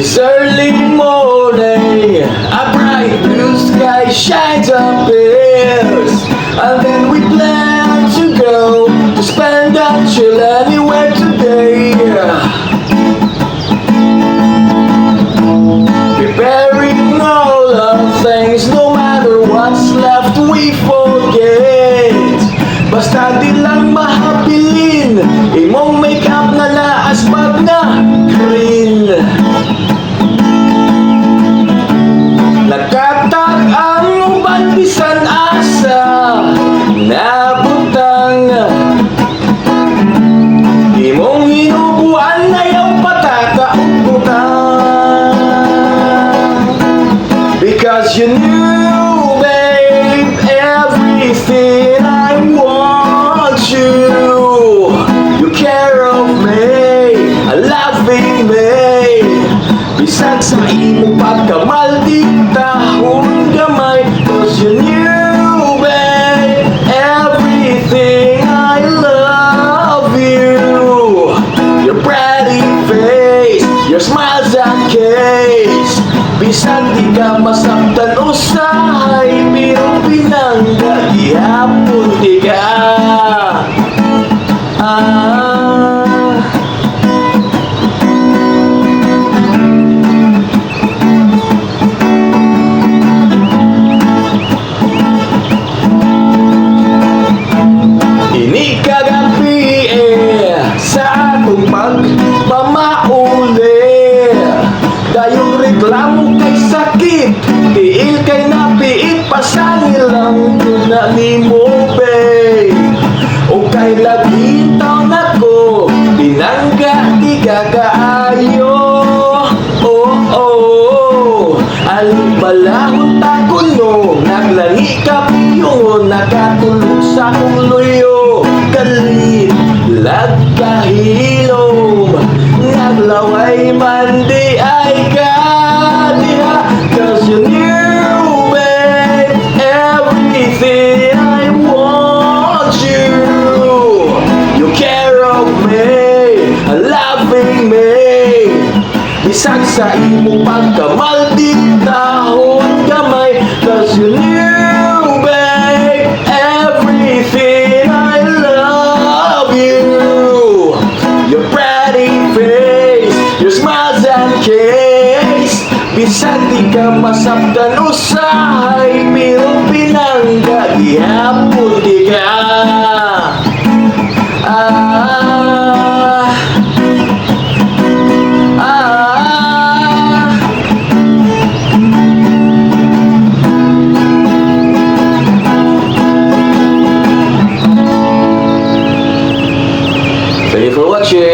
This early morning, a bright blue sky shines appears, and then we plan to go to spend a chill anywhere today. Preparing all the things, no matter what's left we forget. Basta di lang mahabilin, imong make-up na naasbag na green. Nakatag ang uban bisan asa nabutang, imong hinubuan na yung pataka utang. Because you knew, babe, everything I want you. You care of me, loving me. Bisag sa imo pagkamaldita hon gamay. Cause you knew, babe, everything I love you. Your pretty face, your smile's a case. Bisan di ka masaktan usahay, pero pinangga gihapon di ka. Ini kagabi sa atong pagpamauli, dayong reklamo kay sakit, tiil kay napiit, pasangilang na ni mo, babe. O kay lagitaw na ko, pinangga di kagaayo. Oh, oh, alibalahon tagulo, naglangi ka piyo, nakatulog sa kong luyo. Galit, lagkahilom, naglaway man di ay kadiha. Cause you knew, babe, everything I want you. You care of me, loving me. Bisag sa imo pagkamaldita hon gamay. Cause you knew, babe, everything I love you. Your pretty face, your smile's and kiss. Bisag di ka masaktan usahay, pero pinangga gihapon di ka. Thank you for watching.